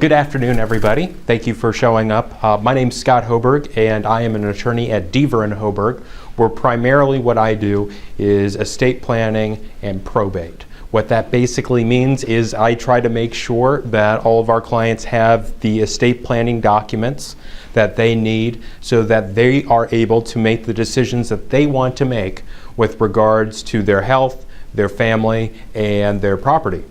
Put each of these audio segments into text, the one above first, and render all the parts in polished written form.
Good afternoon, everybody. Thank you for showing up. My name's Scott Hoberg, and I am an attorney at Dever Hoberg, where primarily what I do is estate planning and probate. What that basically means is I try to make sure that all of our clients have the estate planning documents that they need so that they are able to make the decisions that they want to make with regards to their health, their family, and their property.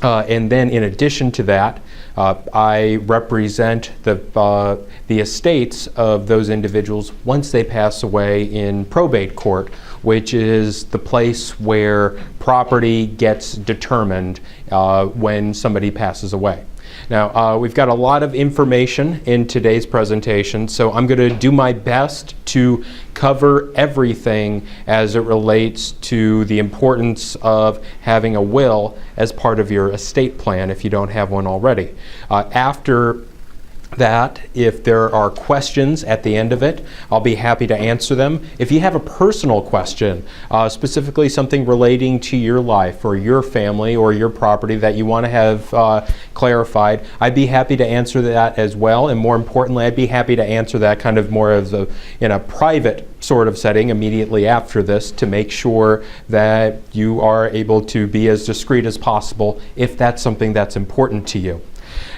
And then in addition to that, I represent the estates of those individuals once they pass away in probate court, which is the place where property gets determined when somebody passes away. Now, we've got a lot of information in today's presentation, so I'm going to do my best to cover everything as it relates to the importance of having a will as part of your estate plan if you don't have one already. After that, if there are questions at the end of it, I'll be happy to answer them. If you have a personal question, specifically something relating to your life or your family or your property that you want to have clarified, I'd be happy to answer that as well. And more importantly, I'd be happy to answer that kind of more of in a private sort of setting immediately after this to make sure that you are able to be as discreet as possible if that's something that's important to you.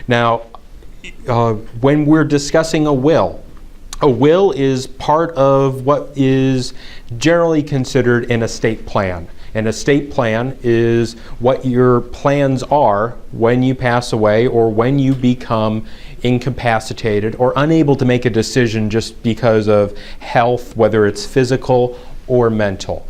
Now, when we're discussing a will is part of what is generally considered an estate plan. An estate plan is what your plans are when you pass away or when you become incapacitated or unable to make a decision just because of health, whether it's physical or mental.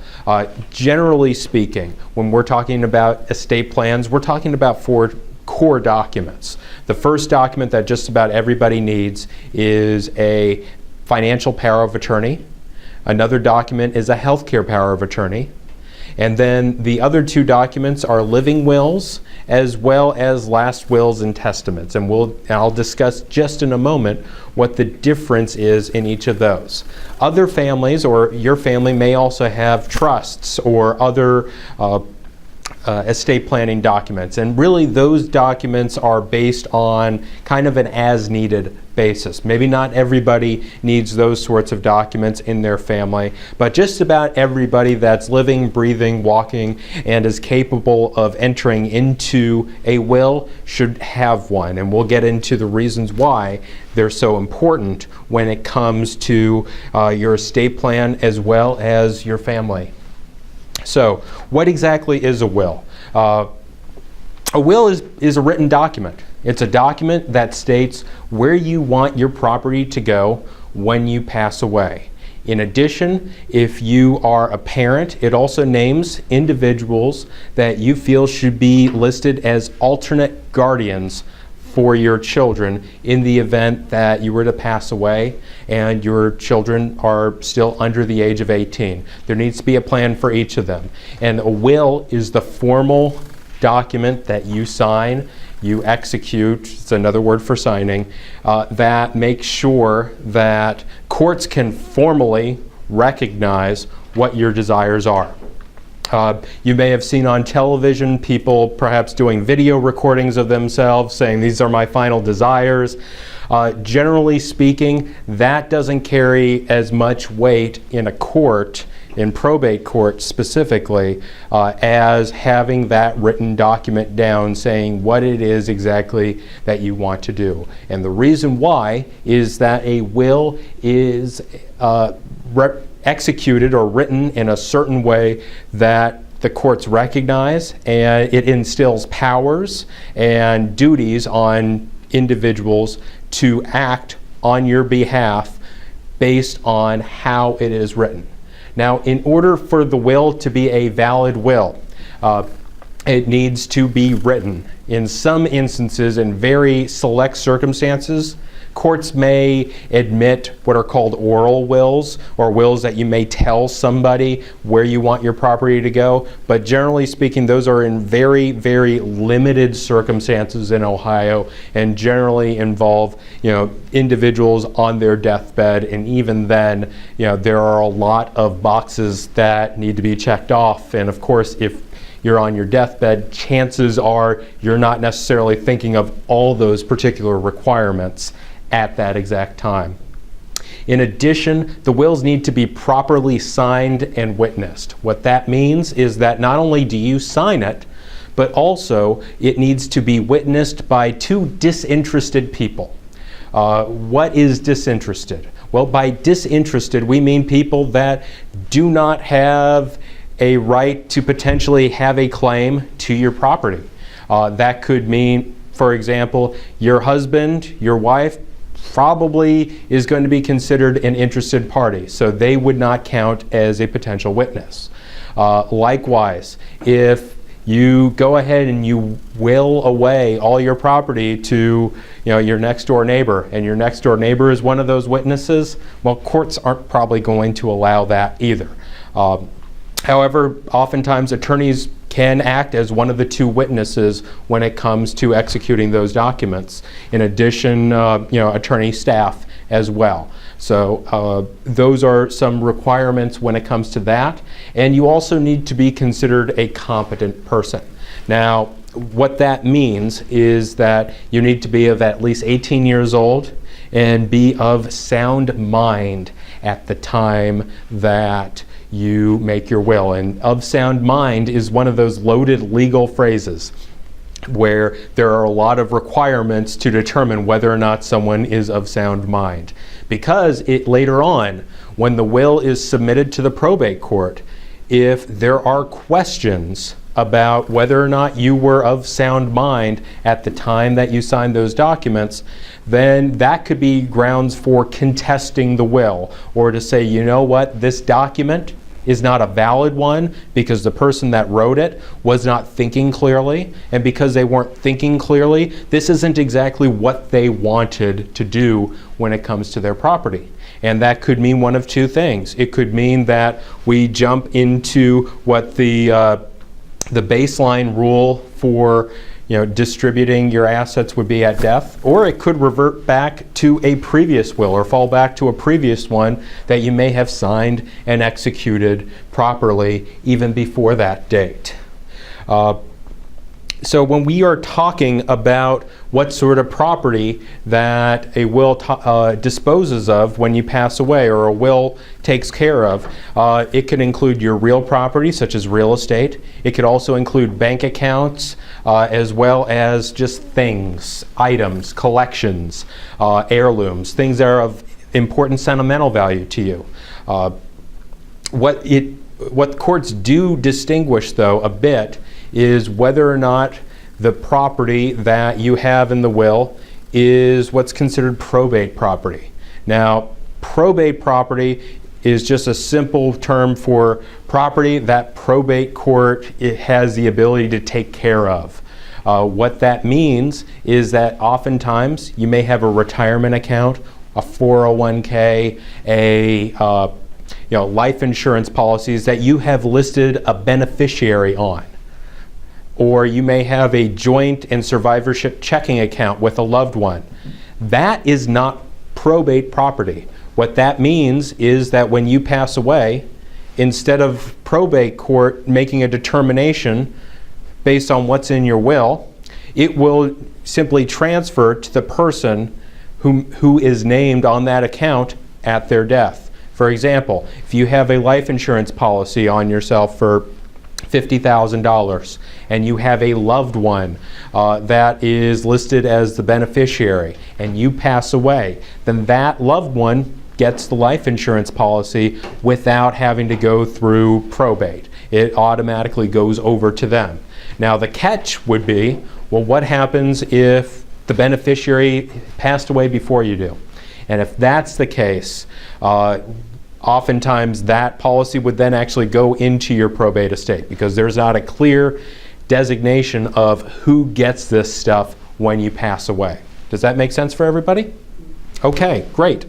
Generally speaking, when we're talking about estate plans, we're talking about four core documents. The first document that just about everybody needs is a financial power of attorney. Another document is a healthcare power of attorney. And then the other two documents are living wills as well as last wills and testaments. And I'll discuss just in a moment what the difference is in each of those. Other families or your family may also have trusts or other estate planning documents, and really those documents are based on kind of an as-needed basis. Maybe not everybody needs those sorts of documents in their family, but just about everybody that's living, breathing, walking, and is capable of entering into a will should have one, and we'll get into the reasons why they're so important when it comes to your estate plan as well as your family. So, what exactly is a will? A will is a written document. It's a document that states where you want your property to go when you pass away. In addition, if you are a parent, it also names individuals that you feel should be listed as alternate guardians for your children in the event that you were to pass away and your children are still under the age of 18. There needs to be a plan for each of them. And a will is the formal document that you sign, you execute, it's another word for signing, that makes sure that courts can formally recognize what your desires are. You may have seen on television people perhaps doing video recordings of themselves saying, "These are my final desires." Generally speaking, that doesn't carry as much weight in a court, in probate court specifically, as having that written document down saying what it is exactly that you want to do. And the reason why is that a will is executed or written in a certain way that the courts recognize, and it instills powers and duties on individuals to act on your behalf based on how it is written. Now, in order for the will to be a valid will, it needs to be written. In some instances, in very select circumstances, courts may admit what are called oral wills, or wills that you may tell somebody where you want your property to go, but generally speaking, those are in very, very limited circumstances in Ohio and generally involve, individuals on their deathbed, and even then, there are a lot of boxes that need to be checked off, and of course, if you're on your deathbed, chances are you're not necessarily thinking of all those particular requirements at that exact time. In addition, the wills need to be properly signed and witnessed. What that means is that not only do you sign it, but also it needs to be witnessed by two disinterested people. What is disinterested? Well, by disinterested, we mean people that do not have a right to potentially have a claim to your property. That could mean, for example, your husband, your wife, probably is going to be considered an interested party, so they would not count as a potential witness. Likewise, if you go ahead and you will away all your property to your next door neighbor, and your next door neighbor is one of those witnesses, well, courts aren't probably going to allow that either. However, oftentimes attorneys can act as one of the two witnesses when it comes to executing those documents. In addition, attorney staff as well. So those are some requirements when it comes to that. And you also need to be considered a competent person. Now, what that means is that you need to be of at least 18 years old and be of sound mind at the time that you make your will. And of sound mind is one of those loaded legal phrases where there are a lot of requirements to determine whether or not someone is of sound mind. Because later on, when the will is submitted to the probate court, if there are questions about whether or not you were of sound mind at the time that you signed those documents, then that could be grounds for contesting the will, or to say, you know what, this document is not a valid one because the person that wrote it was not thinking clearly, and because they weren't thinking clearly, this isn't exactly what they wanted to do when it comes to their property. And that could mean one of two things. It could mean that we jump into what the baseline rule for distributing your assets would be at death, or it could revert back to a previous will or fall back to a previous one that you may have signed and executed properly even before that date. So when we are talking about what sort of property that a will disposes of when you pass away, or a will takes care of, it can include your real property, such as real estate. It could also include bank accounts, as well as just things, items, collections, heirlooms, things that are of important sentimental value to you. What courts do distinguish, though, a bit is whether or not the property that you have in the will is what's considered probate property. Now, probate property is just a simple term for property that probate court has the ability to take care of. What that means is that oftentimes you may have a retirement account, a 401k, life insurance policies that you have listed a beneficiary on. Or you may have a joint and survivorship checking account with a loved one. That is not probate property. What that means is that when you pass away, instead of probate court making a determination based on what's in your will, it will simply transfer to the person who is named on that account at their death. For example, if you have a life insurance policy on yourself for $50,000 and you have a loved one that is listed as the beneficiary and you pass away, then that loved one gets the life insurance policy without having to go through probate. It automatically goes over to them. Now the catch would be, well, what happens if the beneficiary passed away before you do? And if that's the case, oftentimes that policy would then actually go into your probate estate because there's not a clear designation of who gets this stuff when you pass away. Does that make sense for everybody? Okay, great.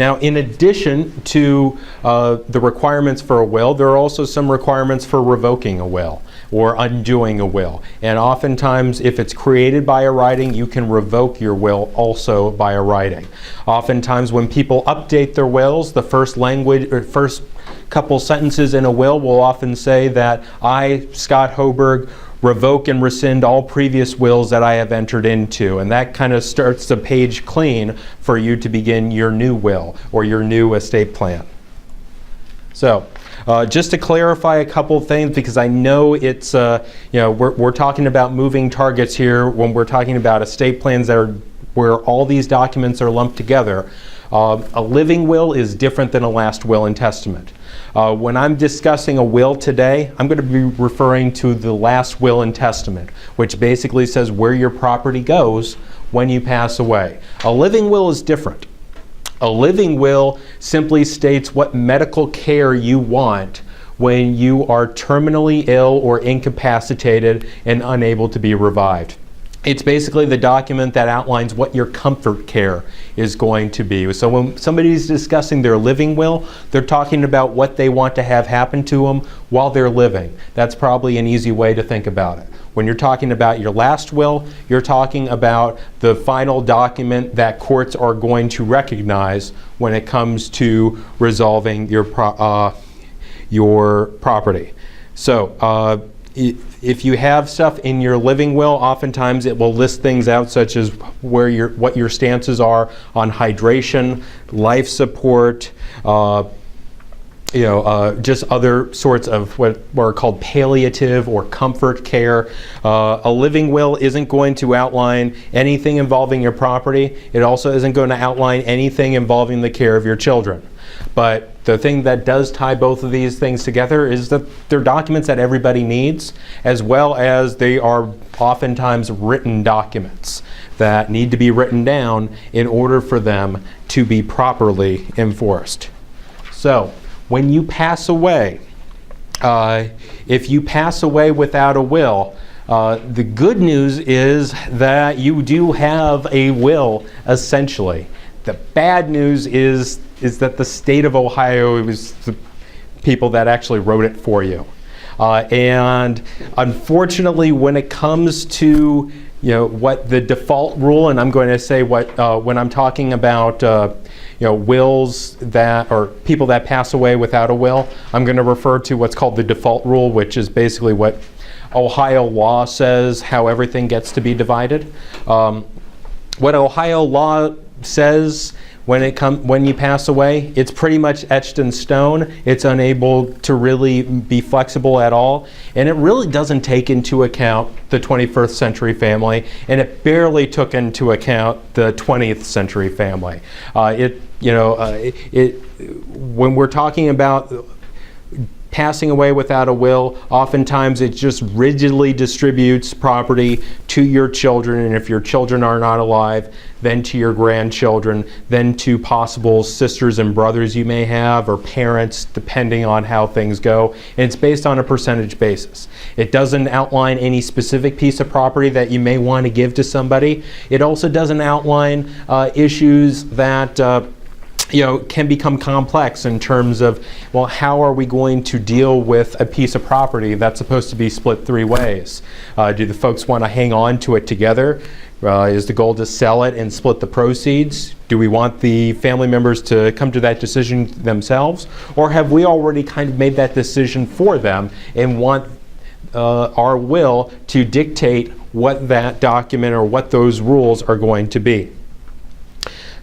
Now, in addition to the requirements for a will, there are also some requirements for revoking a will or undoing a will. And oftentimes, if it's created by a writing, you can revoke your will also by a writing. Oftentimes, when people update their wills, the first language or first couple sentences in a will will often say that I, Scott Hoberg, revoke and rescind all previous wills that I have entered into. And that kind of starts the page clean for you to begin your new will or your new estate plan. So, just to clarify a couple things, because I know it's, we're talking about moving targets here when we're talking about estate plans that are where all these documents are lumped together. A living will is different than a last will and testament. When I'm discussing a will today, I'm going to be referring to the last will and testament, which basically says where your property goes when you pass away. A living will is different. A living will simply states what medical care you want when you are terminally ill or incapacitated and unable to be revived. It's basically the document that outlines what your comfort care is going to be. So when somebody's discussing their living will, they're talking about what they want to have happen to them while they're living. That's probably an easy way to think about it. When you're talking about your last will, you're talking about the final document that courts are going to recognize when it comes to resolving your property. So if you have stuff in your living will, oftentimes it will list things out such as what your stances are on hydration, life support, just other sorts of what are called palliative or comfort care. A living will isn't going to outline anything involving your property. It also isn't going to outline anything involving the care of your children. But the thing that does tie both of these things together is that they're documents that everybody needs, as well as they are oftentimes written documents that need to be written down in order for them to be properly enforced. So, when you pass away, if you pass away without a will, the good news is that you do have a will, essentially. The bad news is that the state of Ohio is the people that actually wrote it for you. And unfortunately, when it comes to what the default rule, and I'm going to say what when I'm talking about wills that or people that pass away without a will, I'm going to refer to what's called the default rule, which is basically what Ohio law says how everything gets to be divided. What Ohio law says when you pass away, it's pretty much etched in stone. It's unable to really be flexible at all, and it really doesn't take into account the 21st century family, and it barely took into account the 20th century family. When we're talking about passing away without a will, oftentimes it just rigidly distributes property to your children, and if your children are not alive, then to your grandchildren, then to possible sisters and brothers you may have, or parents, depending on how things go. And it's based on a percentage basis. It doesn't outline any specific piece of property that you may want to give to somebody. It also doesn't outline issues that can become complex in terms of, well, how are we going to deal with a piece of property that's supposed to be split three ways? Do the folks want to hang on to it together? Is the goal to sell it and split the proceeds? Do we want the family members to come to that decision themselves? Or have we already kind of made that decision for them and want our will to dictate what that document or what those rules are going to be?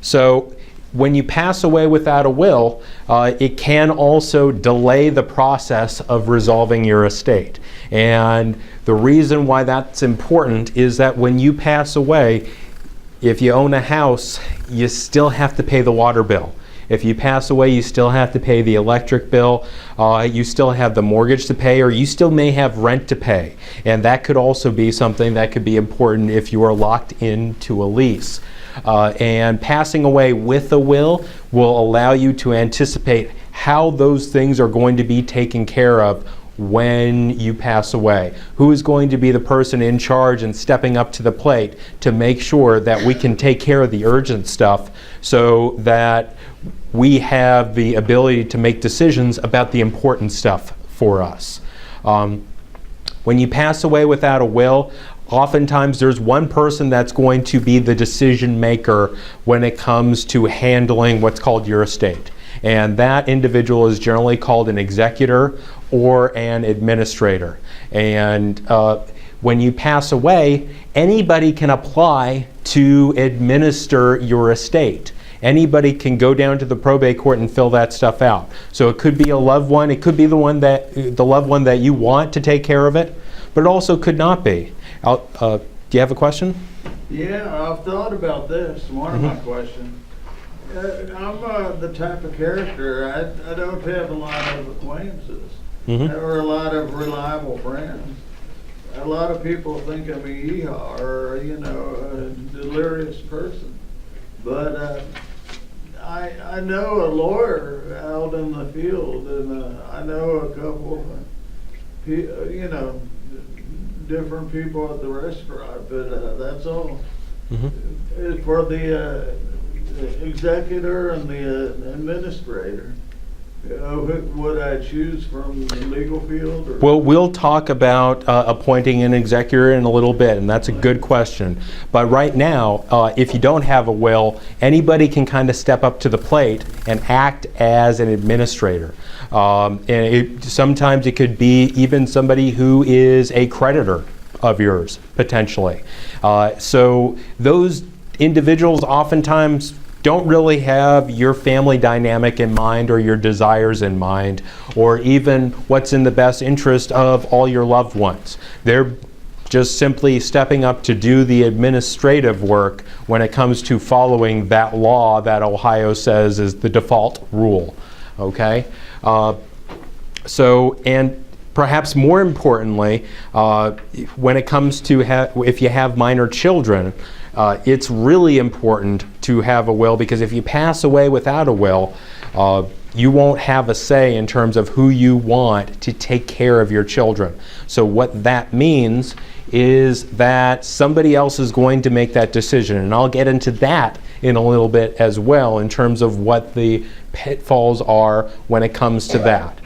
So, when you pass away without a will, it can also delay the process of resolving your estate. And the reason why that's important is that when you pass away, if you own a house, you still have to pay the water bill. If you pass away, you still have to pay the electric bill, you still have the mortgage to pay, or you still may have rent to pay. And that could also be something that could be important if you are locked into a lease. And passing away with a will allow you to anticipate how those things are going to be taken care of when you pass away? Who is going to be the person in charge and stepping up to the plate to make sure that we can take care of the urgent stuff so that we have the ability to make decisions about the important stuff for us? When you pass away without a will, oftentimes there's one person that's going to be the decision maker when it comes to handling what's called your estate. And that individual is generally called an executor or an administrator. And when you pass away, anybody can apply to administer your estate. Anybody can go down to the probate court and fill that stuff out. So it could be a loved one, it could be the loved one that you want to take care of it, but it also could not be. Do you have a question? Yeah, I've thought about this. One of my questions. I'm the type of character, I don't have a lot of acquaintances or a lot of reliable friends. A lot of people think I'm a yeehaw or, a delirious person. But I know a lawyer out in the field, and I know a couple of, different people at the restaurant, but that's all. For the executor and the administrator, would I choose from the legal field? Or? Well, we'll talk about appointing an executor in a little bit, and that's a good question. But right now, if you don't have a will, anybody can kind of step up to the plate and act as an administrator. Sometimes it could be even somebody who is a creditor of yours, potentially. So those individuals oftentimes don't really have your family dynamic in mind or your desires in mind, or even what's in the best interest of all your loved ones. They're just simply stepping up to do the administrative work when it comes to following that law that Ohio says is the default rule. Okay? And perhaps more importantly, when it comes to if you have minor children, it's really important to have a will, because if you pass away without a will, you won't have a say in terms of who you want to take care of your children. So what that means is that somebody else is going to make that decision, and I'll get into that in a little bit as well in terms of what the pitfalls are when it comes to that.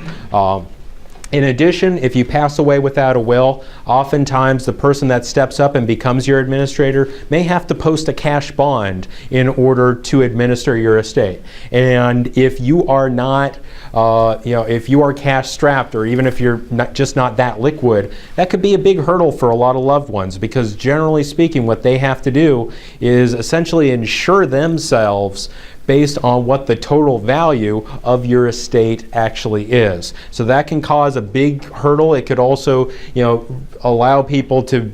In addition, if you pass away without a will, oftentimes the person that steps up and becomes your administrator may have to post a cash bond in order to administer your estate. And if you are not, if you are cash strapped, or even if you're just not that liquid, that could be a big hurdle for a lot of loved ones, because generally speaking, what they have to do is essentially insure themselves based on what the total value of your estate actually is. So that can cause a big hurdle. It could also, allow people to,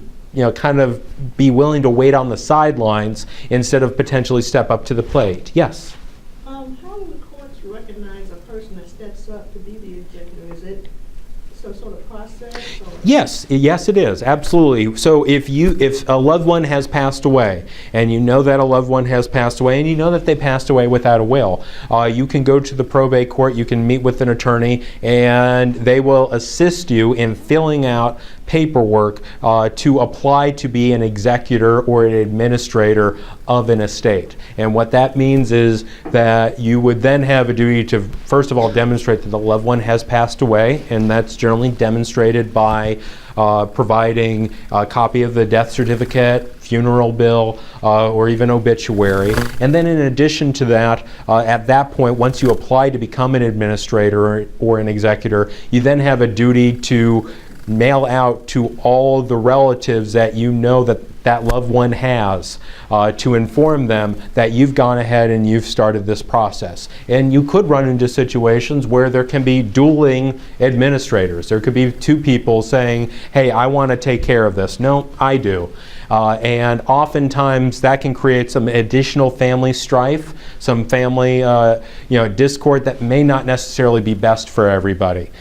kind of be willing to wait on the sidelines instead of potentially step up to the plate. Yes? How do the courts recognize a person that steps up to be the executor? Is it some sort of process? Or? Yes, it is, absolutely. So if a loved one has passed away, and you know that a loved one has passed away, and you know that they passed away without a will, you can go to the probate court, you can meet with an attorney, and they will assist you in filling out paperwork to apply to be an executor or an administrator of an estate. And what that means is that you would then have a duty to, first of all, demonstrate that the loved one has passed away, and that's generally demonstrated by providing a copy of the death certificate, funeral bill, or even obituary. And then in addition to that, at that point, once you apply to become an administrator or an executor, you then have a duty to mail out to all the relatives that you know that loved one has, to inform them that you've gone ahead and you've started this process. And you could run into situations where there can be dueling administrators. There could be two people saying, hey, I want to take care of this. No, I do. And oftentimes that can create some additional family strife, some family discord that may not necessarily be best for everybody.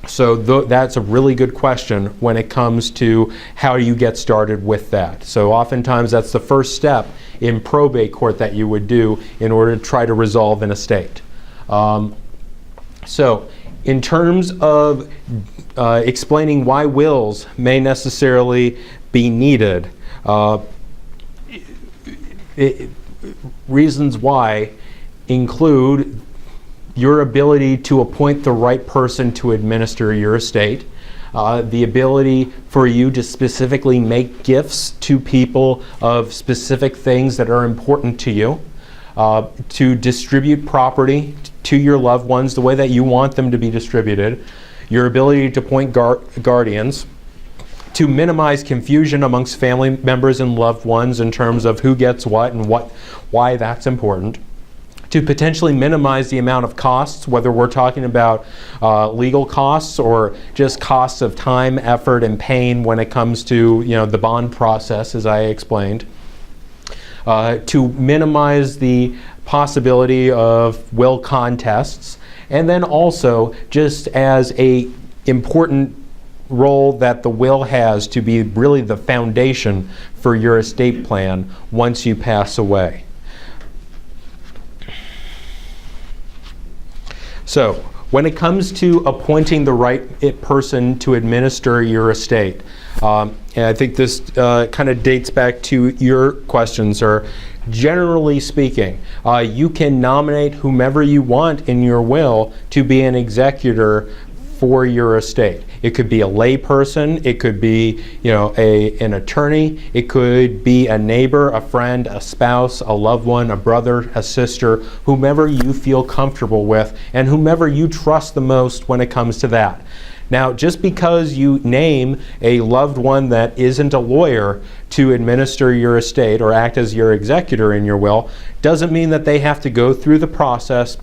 So that's a really good question when it comes to how you get started with that. So oftentimes that's the first step in probate court that you would do in order to try to resolve an estate. So In terms of explaining why wills may necessarily be needed, reasons why include your ability to appoint the right person to administer your estate, the ability for you to specifically make gifts to people of specific things that are important to you, to distribute property to your loved ones the way that you want them to be distributed, your ability to appoint guardians, to minimize confusion amongst family members and loved ones in terms of who gets what and why that's important, to potentially minimize the amount of costs, whether we're talking about legal costs or just costs of time, effort, and pain when it comes to the bond process, as I explained, to minimize the possibility of will contests, and then also just as a important role that the will has to be really the foundation for your estate plan once you pass away. So, when it comes to appointing the right person to administer your estate, and I think this kind of dates back to your questions, or generally speaking, you can nominate whomever you want in your will to be an executor for your estate. It could be a lay person, it could be an attorney, it could be a neighbor, a friend, a spouse, a loved one, a brother, a sister, whomever you feel comfortable with and whomever you trust the most when it comes to that. Now, just because you name a loved one that isn't a lawyer to administer your estate or act as your executor in your will doesn't mean that they have to go through the process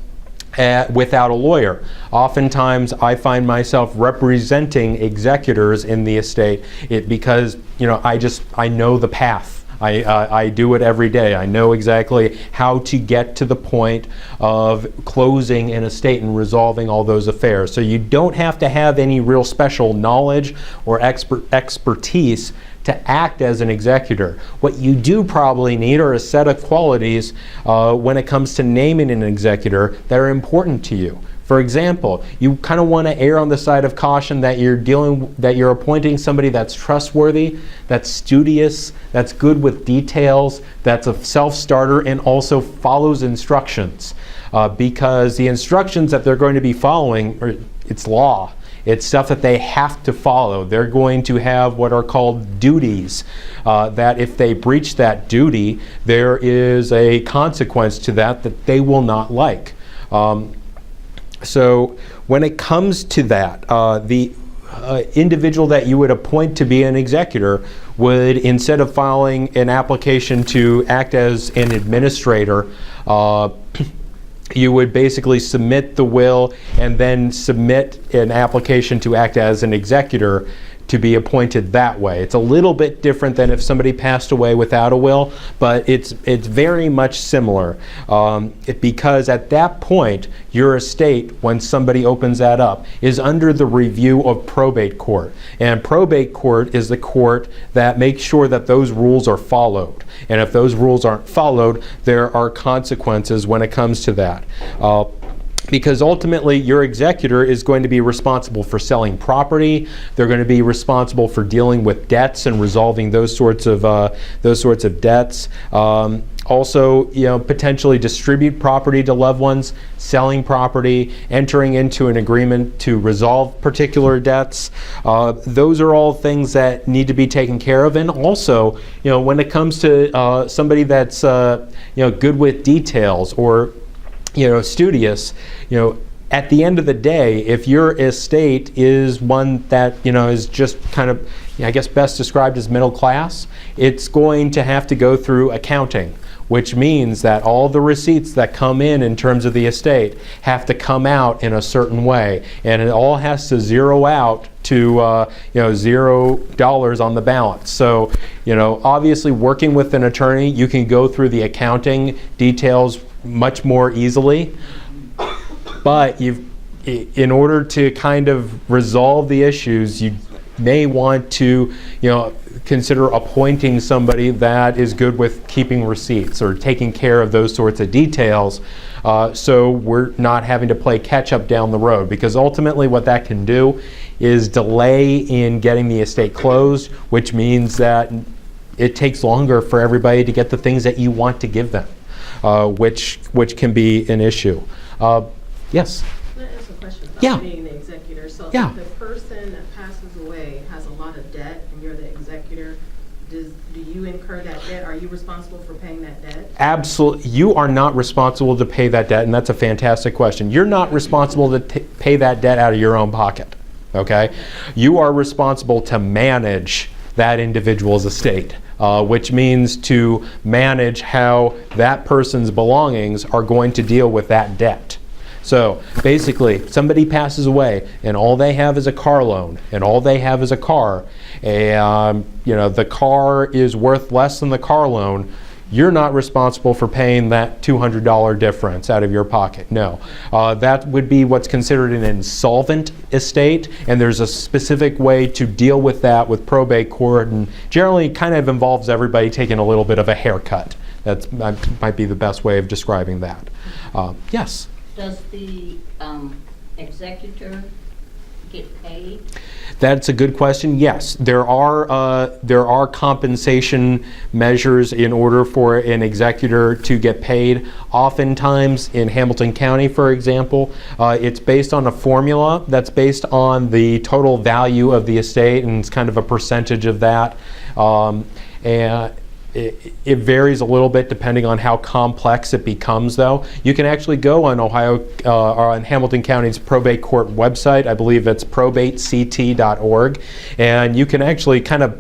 without a lawyer. Oftentimes I find myself representing executors in the estate because I know the path. I do it every day. I know exactly how to get to the point of closing an estate and resolving all those affairs. So you don't have to have any real special knowledge or expertise to act as an executor. What you do probably need are a set of qualities when it comes to naming an executor that are important to you. For example, you kind of want to err on the side of caution that you're appointing somebody that's trustworthy, that's studious, that's good with details, that's a self-starter, and also follows instructions. Because the instructions that they're going to be following, it's law. It's stuff that they have to follow. They're going to have what are called duties, that if they breach that duty, there is a consequence to that they will not like. So when it comes to that, the individual that you would appoint to be an executor would, instead of filing an application to act as an administrator, you would basically submit the will and then submit an application to act as an executor to be appointed that way. It's a little bit different than if somebody passed away without a will, but it's very much similar because at that point, your estate, when somebody opens that up, is under the review of probate court. And probate court is the court that makes sure that those rules are followed. And if those rules aren't followed, there are consequences when it comes to that. Because ultimately your executor is going to be responsible for selling property. They're going to be responsible for dealing with debts and resolving those sorts of debts. Also, potentially distribute property to loved ones, selling property, entering into an agreement to resolve particular debts. Those are all things that need to be taken care of. And also, when it comes to somebody that's good with details or studious, at the end of the day, if your estate is one that, is just kind of, I guess best described as middle class, it's going to have to go through accounting, which means that all the receipts that come in terms of the estate have to come out in a certain way, and it all has to zero out to $0 on the balance. So, obviously working with an attorney, you can go through the accounting details much more easily, but in order to kind of resolve the issues, you may want to consider appointing somebody that is good with keeping receipts or taking care of those sorts of details, So we're not having to play catch up down the road, because ultimately what that can do is delay in getting the estate closed, which means that it takes longer for everybody to get the things that you want to give them, which can be an issue. Yes? Can I ask a question about Yeah. being the executor? So Yeah. if the person that passes away has a lot of debt and you're the executor, do you incur that debt? Are you responsible for paying that debt? Absolutely. You are not responsible to pay that debt, and that's a fantastic question. You're not responsible to pay that debt out of your own pocket, okay? You are responsible to manage that individual's estate, which means to manage how that person's belongings are going to deal with that debt. So basically, if somebody passes away and all they have is a car loan and all they have is a car, and the car is worth less than the car loan, you're not responsible for paying that $200 difference out of your pocket. No. That would be what's considered an insolvent estate, and there's a specific way to deal with that with probate court, and generally it kind of involves everybody taking a little bit of a haircut. That might be the best way of describing that. Yes? Does the executor get paid? That's a good question. Yes, there are compensation measures in order for an executor to get paid. Oftentimes, in Hamilton County, for example, it's based on a formula that's based on the total value of the estate, and it's kind of a percentage of that. And it varies a little bit depending on how complex it becomes, though. You can actually go on or on Hamilton County's probate court website. I believe it's probatect.org, and you can actually kind of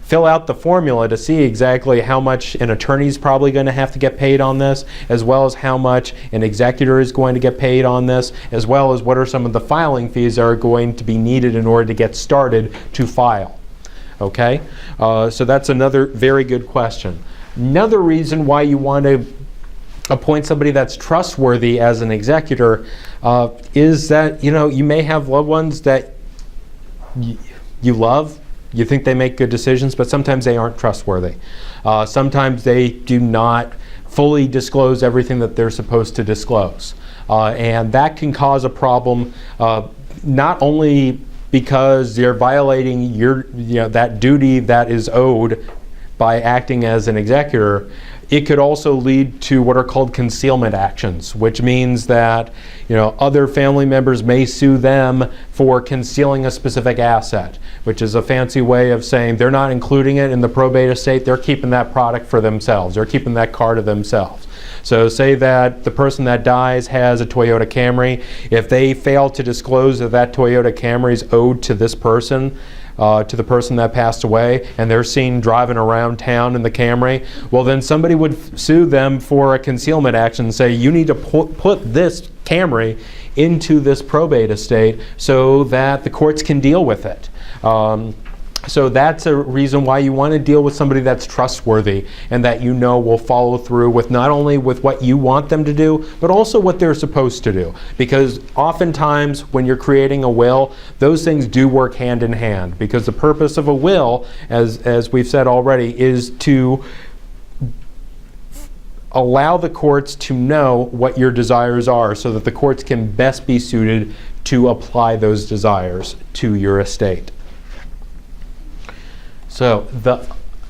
fill out the formula to see exactly how much an attorney's probably going to have to get paid on this, as well as how much an executor is going to get paid on this, as well as what are some of the filing fees that are going to be needed in order to get started to file. Okay, so that's another very good question. Another reason why you want to appoint somebody that's trustworthy as an executor is that you may have loved ones that you love, you think they make good decisions, but sometimes they aren't trustworthy. Sometimes they do not fully disclose everything that they're supposed to disclose, and that can cause a problem, not only because they're violating that duty that is owed by acting as an executor. It could also lead to what are called concealment actions, which means that other family members may sue them for concealing a specific asset, which is a fancy way of saying they're not including it in the probate estate, they're keeping that product for themselves, they're keeping that car to themselves. So say that the person that dies has a Toyota Camry. If they fail to disclose that Toyota Camry is owed to this person, to the person that passed away, and they're seen driving around town in the Camry, well then somebody would sue them for a concealment action and say, you need to put this Camry into this probate estate so that the courts can deal with it. So that's a reason why you want to deal with somebody that's trustworthy and that will follow through with not only with what you want them to do, but also what they're supposed to do. Because oftentimes when you're creating a will, those things do work hand in hand. Because the purpose of a will, as we've said already, is to allow the courts to know what your desires are so that the courts can best be suited to apply those desires to your estate. So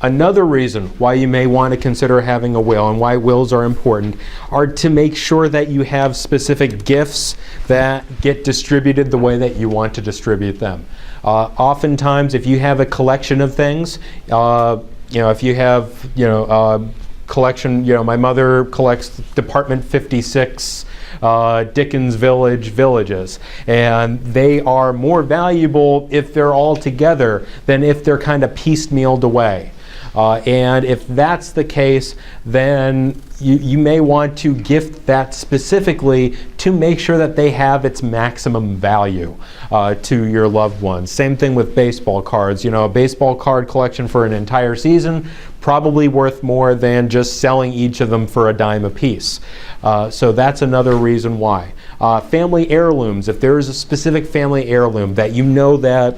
another reason why you may want to consider having a will and why wills are important are to make sure that you have specific gifts that get distributed the way that you want to distribute them. Oftentimes, if you have a collection of things, if you have, collection, my mother collects Department 56 Dickens villages, and they are more valuable if they're all together than if they're kind of piecemealed away. And if that's the case, then you may want to gift that specifically to make sure that they have its maximum value to your loved ones. Same thing with baseball cards. A baseball card collection for an entire season, probably worth more than just selling each of them for a dime a piece. So that's another reason why. Family heirlooms, if there is a specific family heirloom that that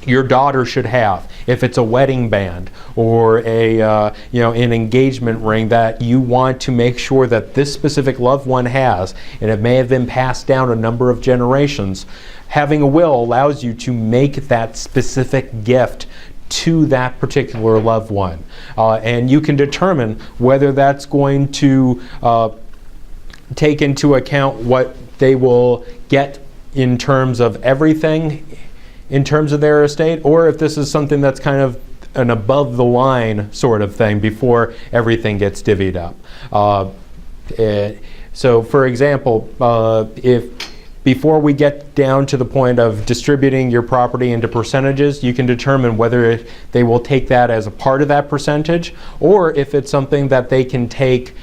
your daughter should have. If it's a wedding band or an engagement ring that you want to make sure that this specific loved one has, and it may have been passed down a number of generations, having a will allows you to make that specific gift to that particular loved one. And you can determine whether that's going to take into account what they will get in terms of everything in terms of their estate, or if this is something that's kind of an above the line sort of thing before everything gets divvied up. So for example, if before we get down to the point of distributing your property into percentages, you can determine whether they will take that as a part of that percentage, or if it's something that they can take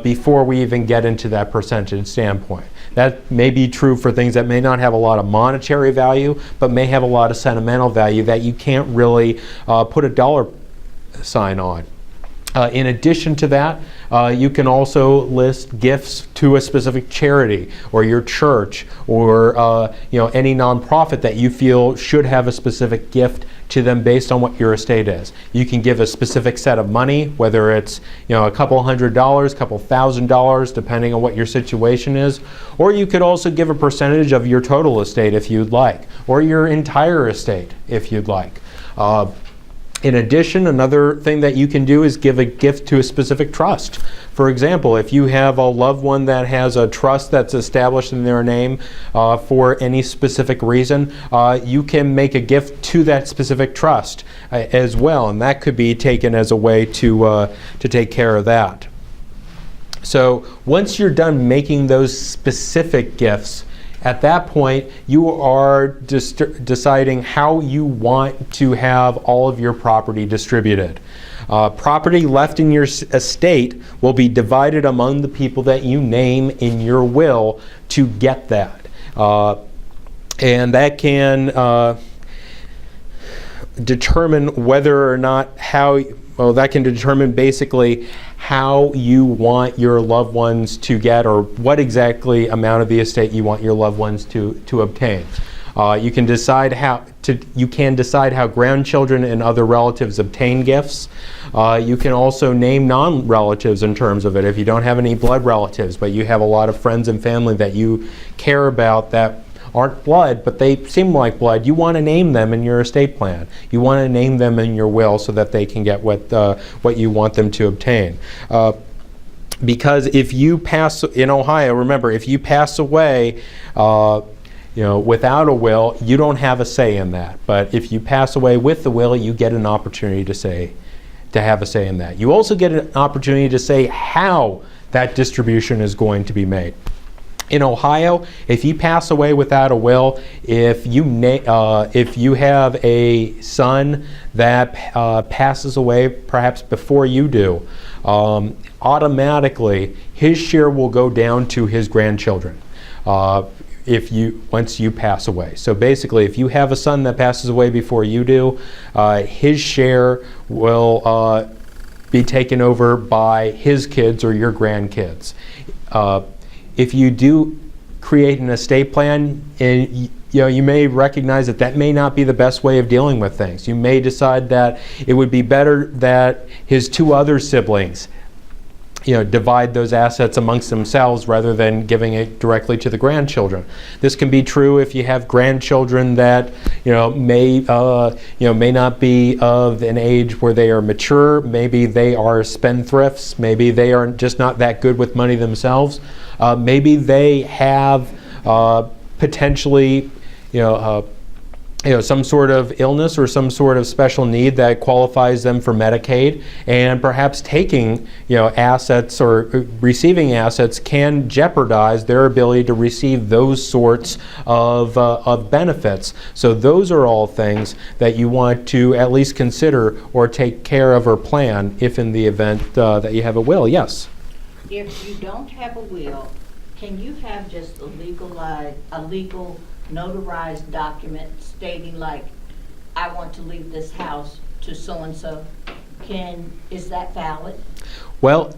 before we even get into that percentage standpoint. That may be true for things that may not have a lot of monetary value, but may have a lot of sentimental value that you can't really put a dollar sign on. In addition to that, you can also list gifts to a specific charity or your church or any nonprofit that you feel should have a specific gift to them based on what your estate is. You can give a specific set of money, whether it's a couple $100s, couple $1,000s, depending on what your situation is, or you could also give a percentage of your total estate if you'd like, or your entire estate if you'd like. In addition, another thing that you can do is give a gift to a specific trust. For example, if you have a loved one that has a trust that's established in their name for any specific reason, you can make a gift to that specific trust as well, and that could be taken as a way to take care of that. So once you're done making those specific gifts, at that point, you are deciding how you want to have all of your property distributed. Property left in your estate will be divided among the people that you name in your will to get that. And that can determine whether or not that can determine basically how you want your loved ones to get, or what exactly amount of the estate you want your loved ones to obtain. You can decide how grandchildren and other relatives obtain gifts. You can also name non-relatives in terms of it. If you don't have any blood relatives, but you have a lot of friends and family that you care about that aren't blood, but they seem like blood, you want to name them in your estate plan. You want to name them in your will so that they can get what you want them to obtain. Because if you pass, in Ohio, remember, if you pass away without a will, you don't have a say in that. But if you pass away with the will, you get an opportunity to have a say in that. You also get an opportunity to say how that distribution is going to be made. In Ohio, if you pass away without a will, if you have a son that passes away perhaps before you do, automatically his share will go down to his grandchildren once you pass away. So basically, if you have a son that passes away before you do, his share will be taken over by his kids or your grandkids. If you do create an estate plan, and you may recognize that may not be the best way of dealing with things. You may decide that it would be better that his two other siblings divide those assets amongst themselves rather than giving it directly to the grandchildren. This can be true if you have grandchildren that may not be of an age where they are mature. Maybe they are spendthrifts. Maybe they are just not that good with money themselves. Maybe they have potentially some sort of illness or some sort of special need that qualifies them for Medicaid, and perhaps taking assets or receiving assets can jeopardize their ability to receive those sorts of benefits. So those are all things that you want to at least consider or take care of or plan if in the event that you have a will. Yes? If you don't have a will, can you have just a legal notarized document stating, like, I want to leave this house to so-and-so? Is that valid? Well,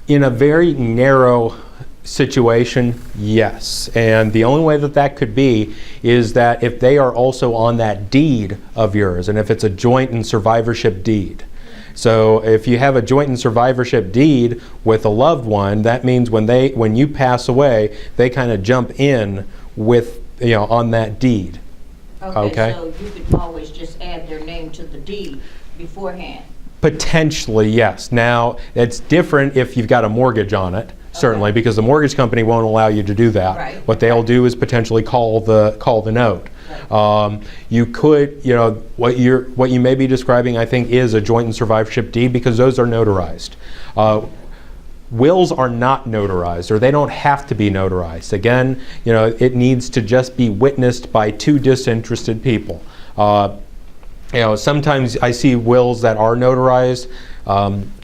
in a very narrow situation, yes. And the only way that that could be is that if they are also on that deed of yours, and if it's a joint and survivorship deed. So if you have a joint and survivorship deed with a loved one, that means when you pass away, they kind of jump in with, on that deed. Okay. So you could always just add their name to the deed beforehand. Potentially, yes. Now, it's different if you've got a mortgage on it, certainly, Okay. because the mortgage company won't allow you to do that. Right. What they'll do is potentially call the note. Right. You could, what you may be describing, I think, is a joint and survivorship deed, because those are notarized. Wills are not notarized, or they don't have to be notarized. Again, it needs to just be witnessed by two disinterested people. Sometimes I see wills that are notarized.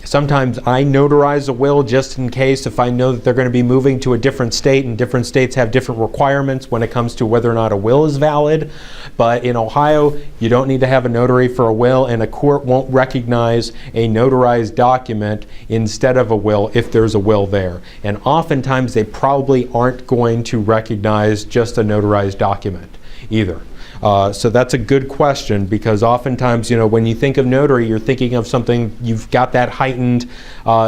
Sometimes I notarize a will just in case, if I know that they're going to be moving to a different state, and different states have different requirements when it comes to whether or not a will is valid. But in Ohio, you don't need to have a notary for a will, and a court won't recognize a notarized document instead of a will if there's a will there. And oftentimes they probably aren't going to recognize just a notarized document either. So that's a good question, because oftentimes, when you think of notary, you're thinking of something, you've got that heightened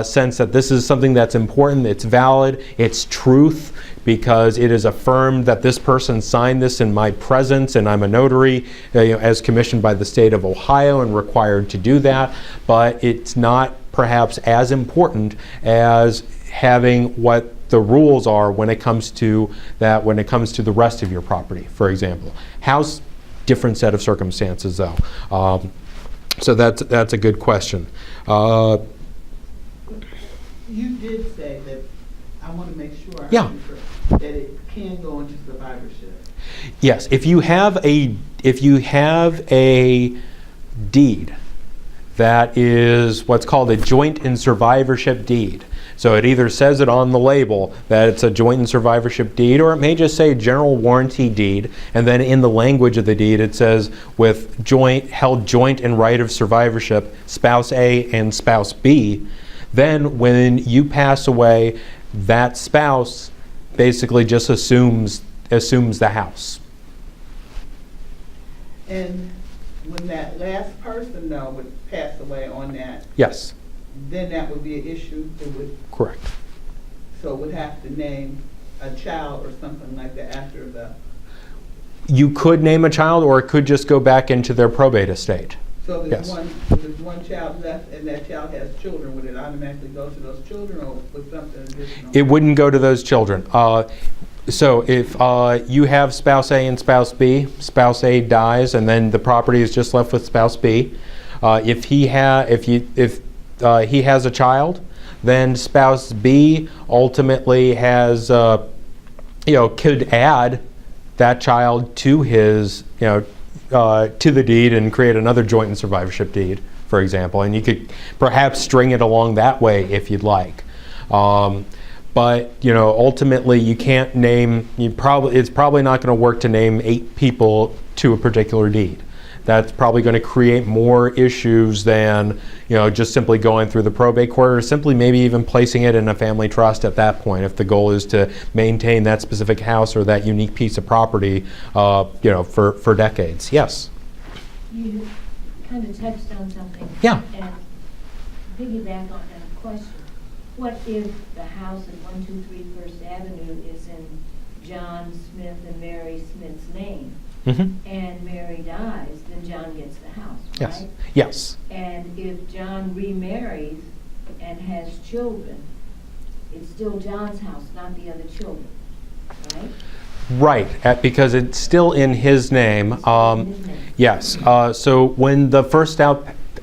sense that this is something that's important, it's valid, it's truth, because it is affirmed that this person signed this in my presence, and I'm a notary as commissioned by the state of Ohio and required to do that. But it's not perhaps as important as having what the rules are when it comes to the rest of your property, for example. House, different set of circumstances though. So that's a good question. You did say that, I want to make sure I Yeah. remember, that it can go into survivorship. Yes, if you have a deed that is what's called a joint and survivorship deed. So it either says it on the label that it's a joint and survivorship deed, or it may just say general warranty deed, and then in the language of the deed it says with held joint in right of survivorship, spouse A and spouse B. Then when you pass away, that spouse basically just assumes the house. And when that last person, though, would pass away on that, Yes, then that would be an issue. correct. So it would have to name a child or something like that after the, You could name a child, or it could just go back into their probate estate. so if Yes. there's one child left and that child has children, would it automatically go to those children, or would something additional? It wouldn't go to those children. So if you have spouse A and spouse B, spouse A dies, and then the property is just left with spouse B. If he has a child, then spouse B ultimately has, could add that child to his, to the deed and create another joint and survivorship deed, for example. And you could perhaps string it along that way if you'd like. But ultimately, you can't name. It's probably not going to work to name 8 people to a particular deed. That's probably going to create more issues than just simply going through the probate court, or simply maybe even placing it in a family trust at that point, if the goal is to maintain that specific house or that unique piece of property, for decades. Yes. You kind of touched on something. Yeah. And piggyback on that question. What if the house at 123 First Avenue is in John Smith and Mary Smith's name, Mm-hmm. and Mary dies, then John gets the house, Yes. right? Yes. And if John remarries and has children, it's still John's house, not the other children, right? Right, because it's still in his name. His name. Yes. So when the first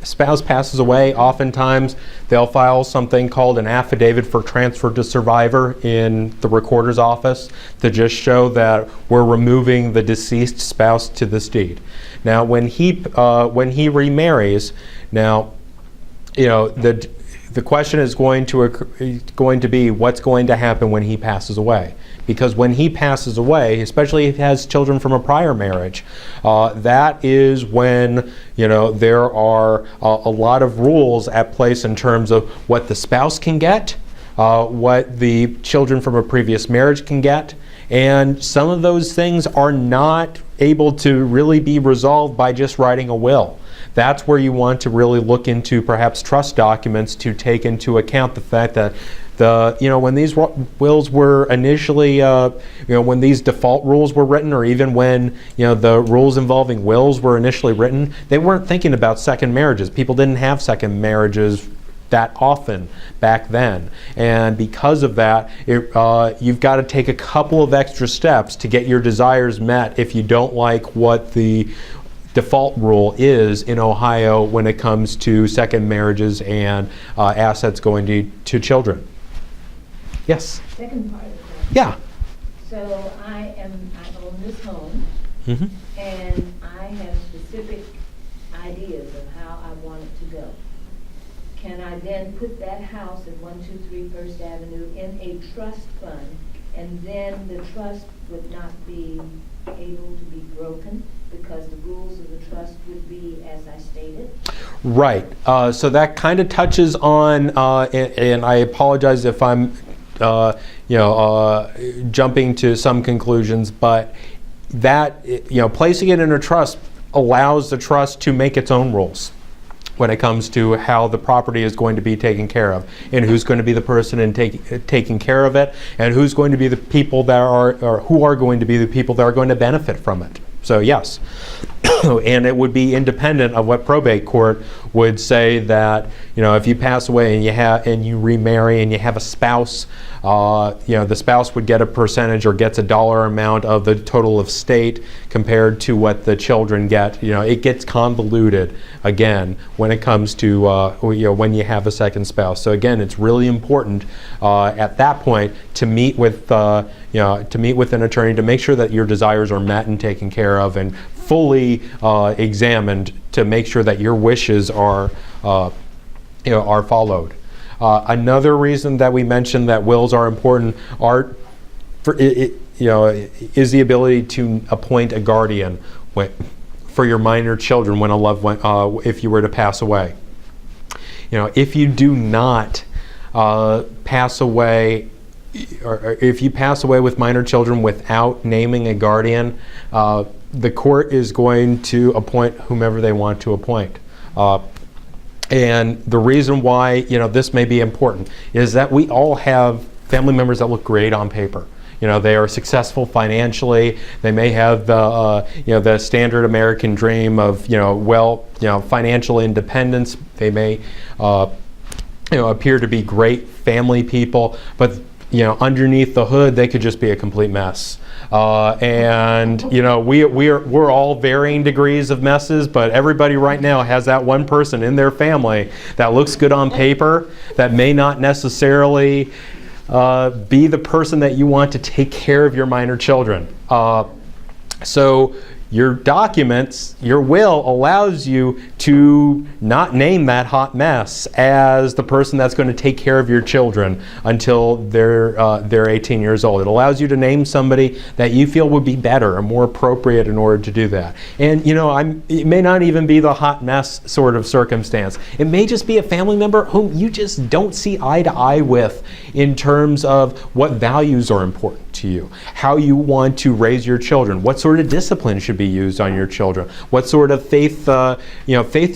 spouse passes away, oftentimes they'll file something called an affidavit for transfer to survivor in the recorder's office to just show that we're removing the deceased spouse to this deed. Now, when he remarries, now, the question is going to be what's going to happen when he passes away. Because when he passes away, especially if he has children from a prior marriage, that is when there are a lot of rules at place in terms of what the spouse can get, what the children from a previous marriage can get. And some of those things are not able to really be resolved by just writing a will. That's where you want to really look into perhaps trust documents to take into account the fact that when these wills were initially, when these default rules were written, or even when, the rules involving wills were initially written, they weren't thinking about second marriages. People didn't have second marriages that often back then, and because of that, you've got to take a couple of extra steps to get your desires met if you don't like what the default rule is in Ohio when it comes to second marriages and assets going to children. Yes? Second part of the question. Yeah. So I own this home, Mm-hmm. and I have specific ideas of how I want it to go. Can I then put that house at 123 First Avenue in a trust fund, and then the trust would not be able to be broken because the rules of the trust would be as I stated? Right. So that kind of touches on, and I apologize if I'm, jumping to some conclusions, but that, placing it in a trust allows the trust to make its own rules when it comes to how the property is going to be taken care of, and who's going to be the person in taking care of it, and who's going to be the people that are, or who are going to be the people that are going to benefit from it. So yes, and it would be independent of what probate court would say that, if you pass away and you remarry and you have a spouse, the spouse would get a percentage or gets a dollar amount of the total estate compared to what the children get. It gets convoluted again when it comes to when you have a second spouse. So again, it's really important at that point to meet with an attorney to make sure that your desires are met and taken care of and fully examined to make sure that your wishes are followed. Another reason that we mentioned that wills are important is the ability to appoint a guardian for your minor children when a loved one, if you were to pass away. If you do not pass away, or if you pass away with minor children without naming a guardian, the court is going to appoint whomever they want to appoint. And the reason why this may be important is that we all have family members that look great on paper. They are successful financially. They may have the standard American dream of financial independence. They may appear to be great family people, but underneath the hood, they could just be a complete mess. We're all varying degrees of messes, but everybody right now has that one person in their family that looks good on paper, that may not necessarily be the person that you want to take care of your minor children. So your documents, your will allows you to not name that hot mess as the person that's going to take care of your children until they're 18 years old. It allows you to name somebody that you feel would be better and more appropriate in order to do that. And it may not even be the hot mess sort of circumstance. It may just be a family member whom you just don't see eye to eye with in terms of what values are important to you, how you want to raise your children, what sort of discipline should be used on your children, what sort of faith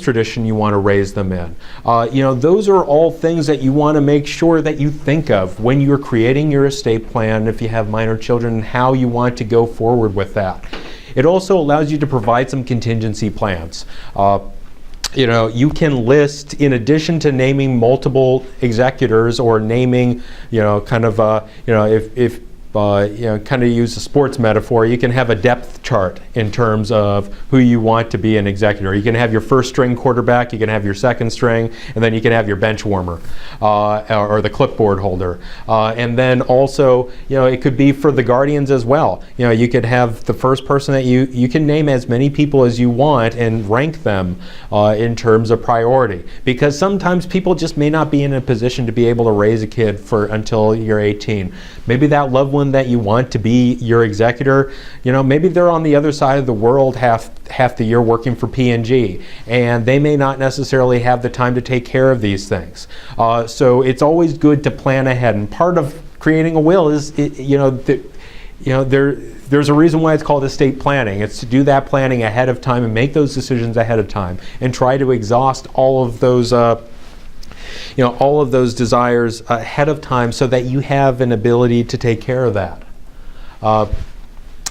tradition you want to raise them in. Those are all things that you want to make sure that you think of when you're creating your estate plan if you have minor children, and how you want to go forward with that. It also allows you to provide some contingency plans. You can list, in addition to naming multiple executors or naming, if kind of use a sports metaphor, you can have a depth chart in terms of who you want to be an executor. You can have your first string quarterback, you can have your second string, and then you can have your bench warmer or the clipboard holder. And then also, it could be for the guardians as well. You could have the first person that you can name as many people as you want and rank them in terms of priority. Because sometimes people just may not be in a position to be able to raise a kid until you're 18. Maybe that loved one one that you want to be your executor, maybe they're on the other side of the world half the year working for P&G, and they may not necessarily have the time to take care of these things. So it's always good to plan ahead, and part of creating a will is, there's a reason why it's called estate planning. It's to do that planning ahead of time and make those decisions ahead of time, and try to exhaust all of those desires ahead of time so that you have an ability to take care of that.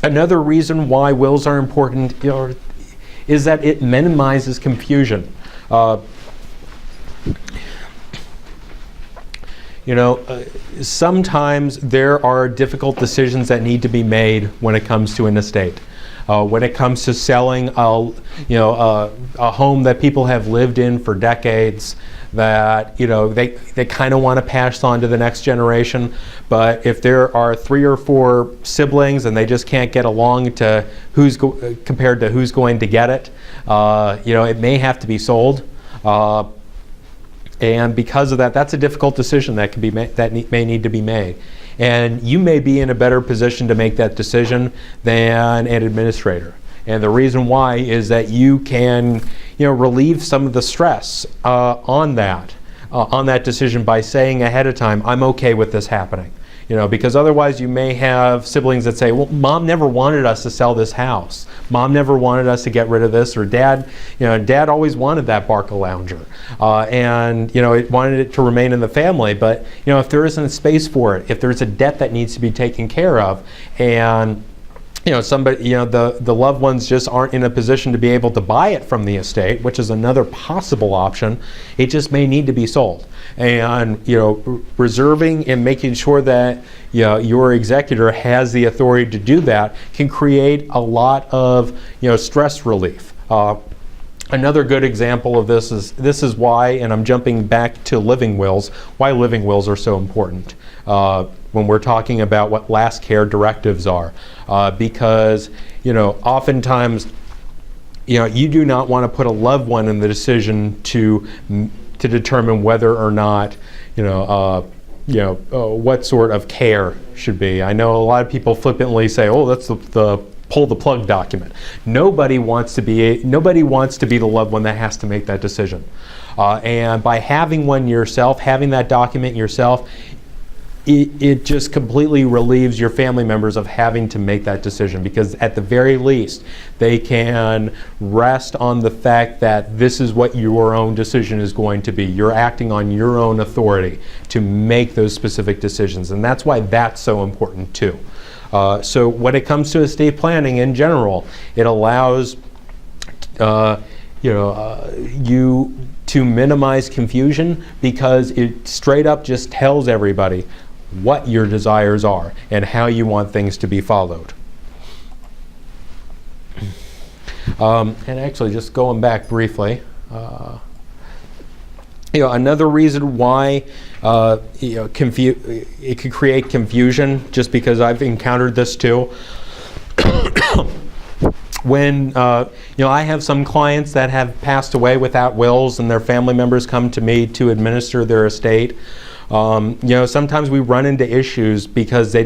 Another reason why wills are important is that it minimizes confusion. Sometimes there are difficult decisions that need to be made when it comes to an estate. When it comes to selling a home that people have lived in for decades, that they kind of want to pass on to the next generation, but if there are 3 or 4 siblings and they just can't get along to compared to who's going to get it, it may have to be sold. And because of that, that's a difficult decision that can be may need to be made. And you may be in a better position to make that decision than an administrator. And the reason why is that you can, relieve some of the stress on that decision by saying ahead of time, I'm okay with this happening. Because otherwise you may have siblings that say, well, Mom never wanted us to sell this house. Mom never wanted us to get rid of this, or Dad always wanted that Barcalounger. And it wanted it to remain in the family, but if there isn't space for it, if there's a debt that needs to be taken care of, and somebody, the loved ones just aren't in a position to be able to buy it from the estate, which is another possible option, it just may need to be sold. And reserving and making sure that your executor has the authority to do that can create a lot of stress relief. Another good example of this is why, and I'm jumping back to living wills, why living wills are so important when we're talking about what last care directives are. Because oftentimes you do not want to put a loved one in the decision to determine whether or not what sort of care should be. I know a lot of people flippantly say, "Oh, that's the pull the plug document." Nobody wants to be the loved one that has to make that decision. And by having one yourself, having that document yourself, it just completely relieves your family members of having to make that decision, because at the very least they can rest on the fact that this is what your own decision is going to be. You're acting on your own authority to make those specific decisions, and that's why that's so important too. So when it comes to estate planning in general, it allows you to minimize confusion, because it straight up just tells everybody what your desires are and how you want things to be followed. And actually, just going back briefly, another reason why it could create confusion, just because I've encountered this too. When I have some clients that have passed away without wills, and their family members come to me to administer their estate. Sometimes we run into issues because they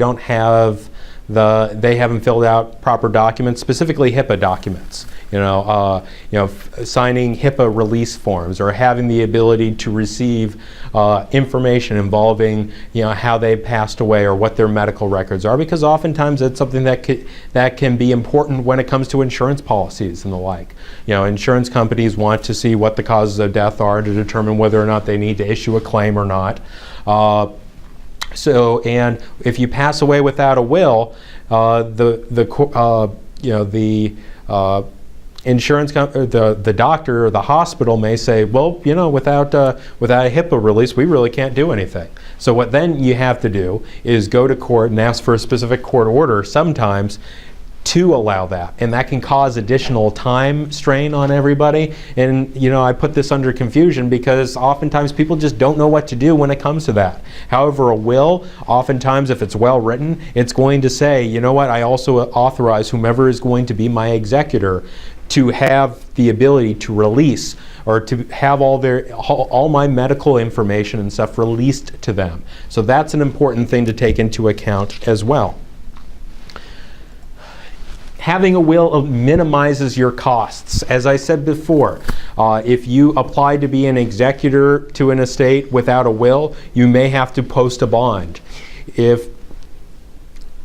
haven't filled out proper documents, specifically HIPAA documents. Signing HIPAA release forms, or having the ability to receive information involving how they passed away or what their medical records are, because oftentimes it's something that can be important when it comes to insurance policies and the like. Insurance companies want to see what the causes of death are to determine whether or not they need to issue a claim or not. And if you pass away without a will, insurance company, the doctor or the hospital may say, well, without a HIPAA release, we really can't do anything. So what then you have to do is go to court and ask for a specific court order sometimes to allow that, and that can cause additional time strain on everybody. And I put this under confusion because oftentimes people just don't know what to do when it comes to that. However, a will, oftentimes if it's well written, it's going to say, you know what, I also authorize whomever is going to be my executor to have the ability to release, or to have all my medical information and stuff released to them. So that's an important thing to take into account as well. Having a will minimizes your costs. As I said before, if you apply to be an executor to an estate without a will, you may have to post a bond. If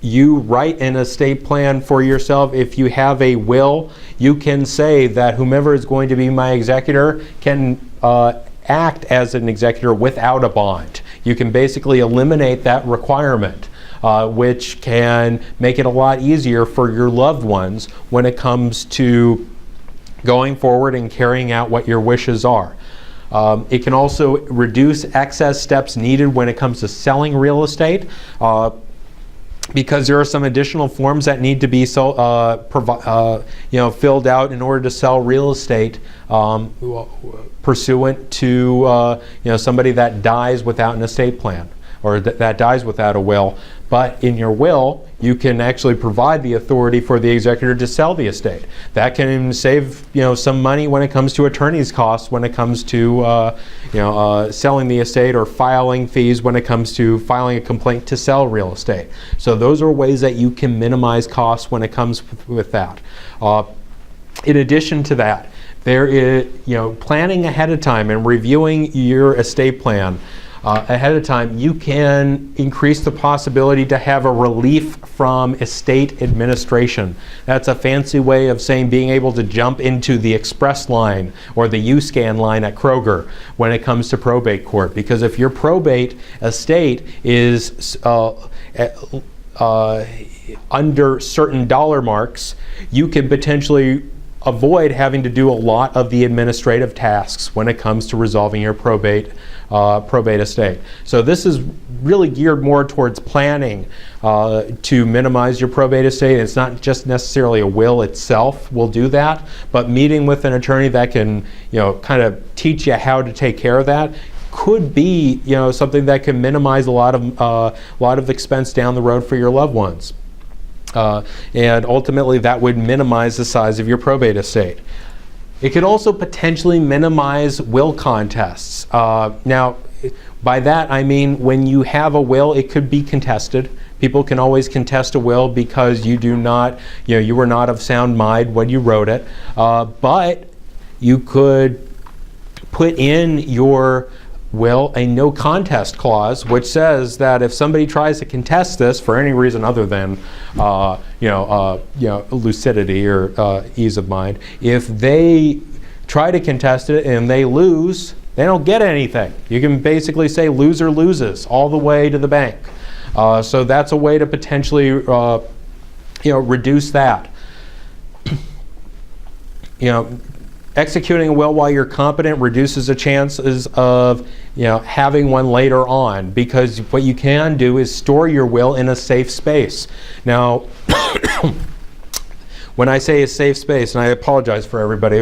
you write an estate plan for yourself, if you have a will, you can say that whomever is going to be my executor can act as an executor without a bond. You can basically eliminate that requirement. Which can make it a lot easier for your loved ones when it comes to going forward and carrying out what your wishes are. It can also reduce excess steps needed when it comes to selling real estate, because there are some additional forms that need to be filled out in order to sell real estate, pursuant to somebody that dies without an estate plan, or that dies without a will. But in your will, you can actually provide the authority for the executor to sell the estate. That can save some money when it comes to attorney's costs, when it comes to selling the estate, or filing fees when it comes to filing a complaint to sell real estate. So those are ways that you can minimize costs when it comes with that. In addition to that, there is planning ahead of time and reviewing your estate plan ahead of time. You can increase the possibility to have a relief from estate administration. That's a fancy way of saying being able to jump into the express line or the U-scan line at Kroger when it comes to probate court. Because if your probate estate is under certain dollar marks, you can potentially avoid having to do a lot of the administrative tasks when it comes to resolving your probate estate. So this is really geared more towards planning to minimize your probate estate. It's not just necessarily a will itself will do that, but meeting with an attorney that can kind of teach you how to take care of that could be something that can minimize a lot of expense down the road for your loved ones. And ultimately that would minimize the size of your probate estate. It could also potentially minimize will contests. Now, by that I mean when you have a will, it could be contested. People can always contest a will because you were not of sound mind when you wrote it. But you could put in your will a no contest clause, which says that if somebody tries to contest this for any reason other than lucidity or ease of mind, if they try to contest it and they lose, they don't get anything. You can basically say loser loses all the way to the bank. So that's a way to potentially reduce that. Executing a will while you're competent reduces the chances of having one later on, because what you can do is store your will in a safe space. Now, when I say a safe space, and I apologize for everybody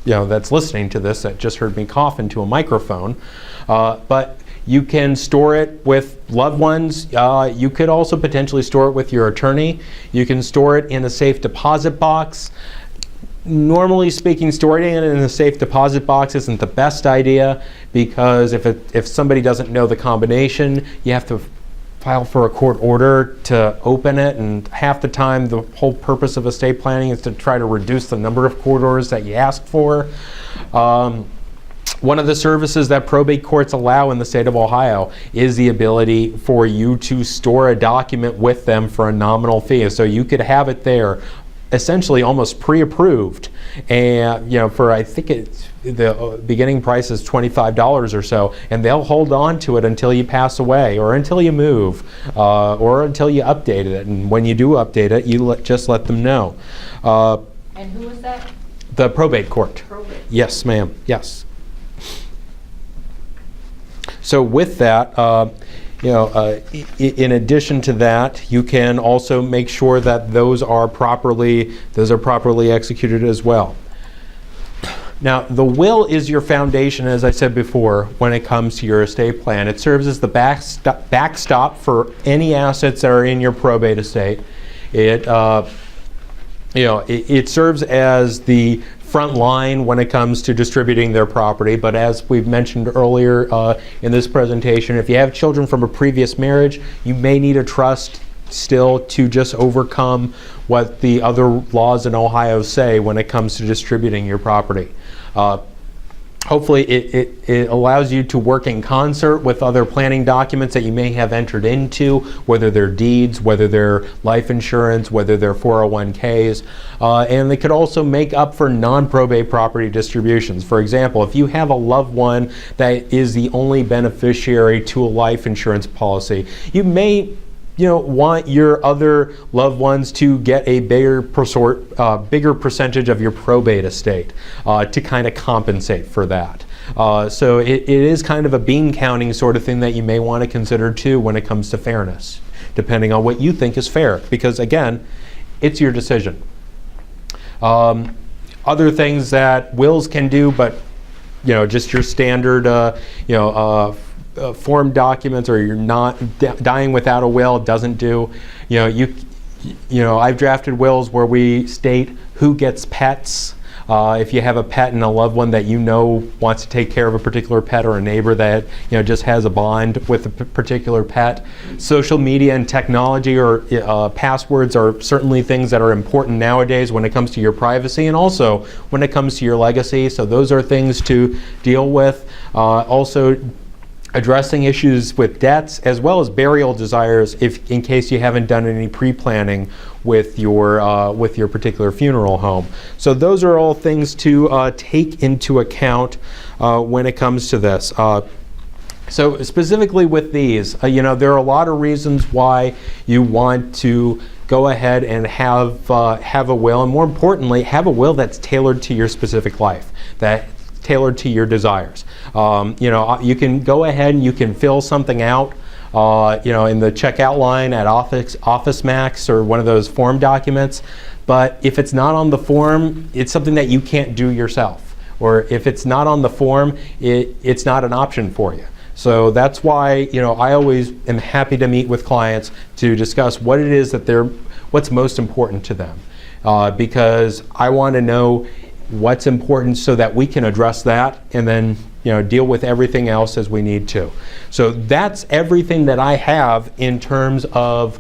that's listening to this that just heard me cough into a microphone, but you can store it with loved ones. You could also potentially store it with your attorney. You can store it in a safe deposit box. Normally speaking, storing it in a safe deposit box isn't the best idea, because if somebody doesn't know the combination, you have to file for a court order to open it, and half the time the whole purpose of estate planning is to try to reduce the number of court orders that you ask for. One of the services that probate courts allow in the state of Ohio is the ability for you to store a document with them for a nominal fee. So you could have it there essentially almost pre-approved, and for I think the beginning price is $25 or so, and they'll hold on to it until you pass away, or until you move, or until you update it. And when you do update it, you just let them know. And who is that? The probate court. Probate. Yes, ma'am. Yes. So with that, in addition to that, you can also make sure that those are properly executed as well. Now, the will is your foundation, as I said before, when it comes to your estate plan. It serves as the backstop for any assets that are in your probate estate. It serves as the front line when it comes to distributing their property. But as we've mentioned earlier in this presentation, if you have children from a previous marriage, you may need a trust still to just overcome what the other laws in Ohio say when it comes to distributing your property. Hopefully it allows you to work in concert with other planning documents that you may have entered into, whether they're deeds, whether they're life insurance, whether they're 401ks, and they could also make up for non-probate property distributions. For example, if you have a loved one that is the only beneficiary to a life insurance policy, you may want your other loved ones to get a bigger percentage of your probate estate to kind of compensate for that. So it is kind of a bean counting sort of thing that you may want to consider too when it comes to fairness, depending on what you think is fair, because again, it's your decision. Other things that wills can do, but just your standard form documents, or you're not dying without a will, doesn't do. I've drafted wills where we state who gets pets. If you have a pet and a loved one that wants to take care of a particular pet, or a neighbor that just has a bond with a particular pet. Social media and technology or passwords are certainly things that are important nowadays when it comes to your privacy and also when it comes to your legacy. So those are things to deal with. Also, addressing issues with debts as well as burial desires, in case you haven't done any pre-planning with your particular funeral home. So those are all things to take into account when it comes to this. So specifically with these, there are a lot of reasons why you want to go ahead and have a will, and more importantly, have a will that's tailored to your specific life, tailored to your desires. You can go ahead and you can fill something out, in the checkout line at Office Max or one of those form documents. But if it's not on the form, it's something that you can't do yourself. Or if it's not on the form, it's not an option for you. So that's why I always am happy to meet with clients to discuss what it is what's most important to them, because I want to know what's important so that we can address that and then deal with everything else as we need to. So that's everything that I have in terms of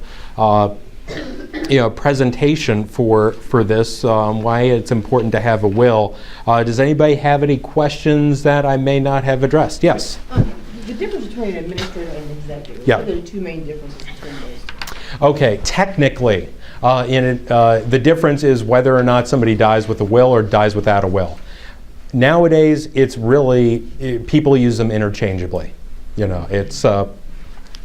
presentation for this, why it's important to have a will. Does anybody have any questions that I may not have addressed? Yes? The difference between administrator and executive, Yeah. what are the two main differences between those? Okay, technically, the difference is whether or not somebody dies with a will or dies without a will. Nowadays, it's really, people use them interchangeably. It's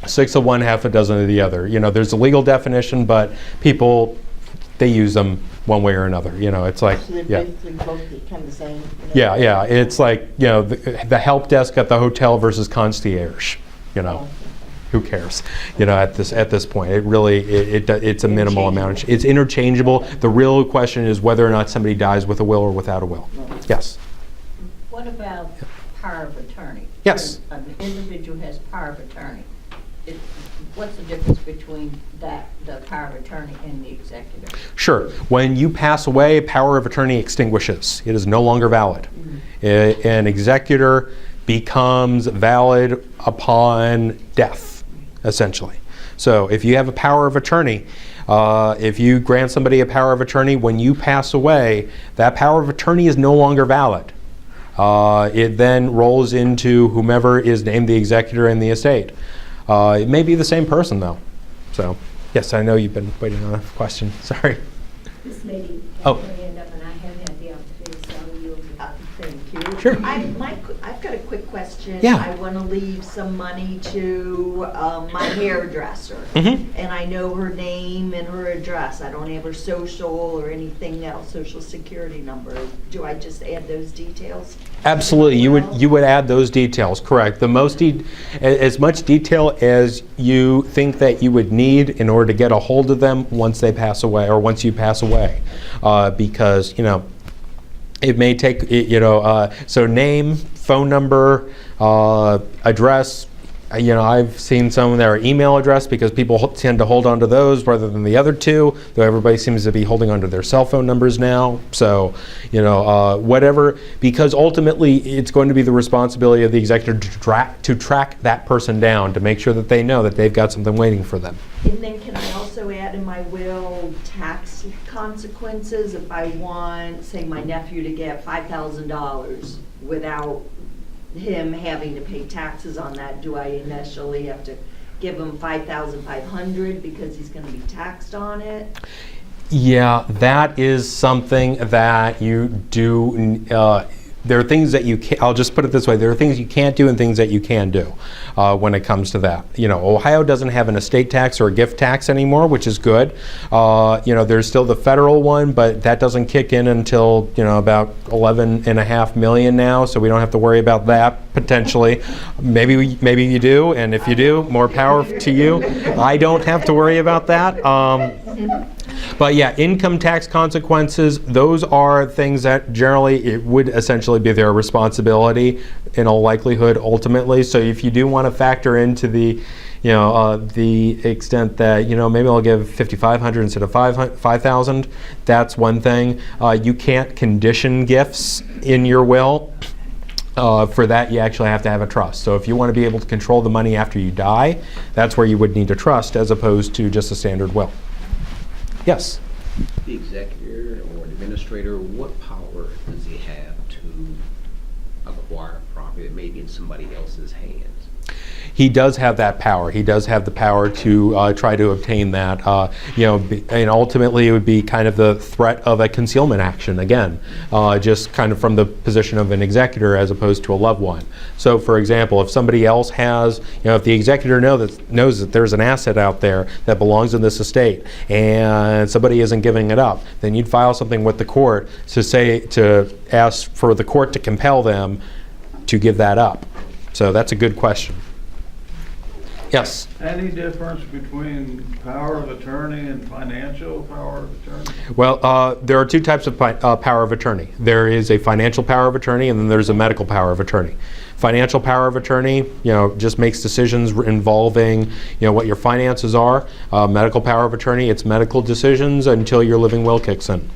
6 of one, half a dozen of the other. There's a legal definition, but people, they use them one way or another. It's like, So they're yeah. basically both kind of the same? Yeah. It's like, the help desk at the hotel versus concierge. Who cares? At this point, it really it's a minimal amount. It's interchangeable. The real question is whether or not somebody dies with a will or without a will. Yes. What about power of attorney? Yes. When an individual has power of attorney, what's the difference between the power of attorney and the executor? Sure. When you pass away, power of attorney extinguishes. It is no longer valid. An executor becomes valid upon death, essentially. So if you have a power of attorney, if you grant somebody a power of attorney, when you pass away, that power of attorney is no longer valid. It then rolls into whomever is named the executor in the estate. It may be the same person, though. So, yes, I know you've been waiting on a question. Sorry. This lady Oh. had her hand up, and I haven't had the opportunity, so I will yield to her. Thank you. Sure. I've got a quick question. Yeah. I want to leave some money to my hairdresser. Mhm. And I know her name and her address. I don't have her social or anything else, social security number. Do I just add those details? Absolutely, you would add those details, correct. As much detail as you think that you would need in order to get a hold of them once they pass away, or once you pass away. Because, it may take, so name, phone number, address. I've seen some of their email address because people tend to hold on to those rather than the other two, though everybody seems to be holding on to their cell phone numbers now. So, whatever, because ultimately it's going to be the responsibility of the executor to track that person down to make sure that they know that they've got something waiting for them. And then can I also add in my will tax consequences if I want, say, my nephew to get $5,000 without him having to pay taxes on that? Do I initially have to give him $5,500 because he's going to be taxed on it? Yeah, that is something that you do. There are things that you can't, I'll just put it this way, there are things you can't do and things that you can do when it comes to that. Ohio doesn't have an estate tax or a gift tax anymore, which is good. There's still the federal one, but that doesn't kick in until, about 11.5 million now, so we don't have to worry about that potentially. Maybe you do, and if you do, more power to you. I don't have to worry about that. But yeah, income tax consequences, those are things that generally it would essentially be their responsibility in all likelihood ultimately. So if you do want to factor into the extent that, maybe I'll give $5,500 instead of $5,000, that's one thing. You can't condition gifts in your will. For that, you actually have to have a trust. So if you want to be able to control the money after you die, that's where you would need a trust as opposed to just a standard will. Yes? The executor or administrator, what power does he have to acquire property that may be in somebody else's hands? He does have that power. He does have the power to try to obtain that. And ultimately it would be kind of the threat of a concealment action, again, just kind of from the position of an executor as opposed to a loved one. So for example, if somebody else has, if the executor knows that there's an asset out there that belongs in this estate and somebody isn't giving it up, then you'd file something with the court to ask for the court to compel them to give that up. So that's a good question. Yes? Any difference between power of attorney and financial power of attorney? Well, there are two types of power of attorney. There is a financial power of attorney, and then there's a medical power of attorney. Financial power of attorney, just makes decisions involving, what your finances are. Medical power of attorney, it's medical decisions until your living will kicks in.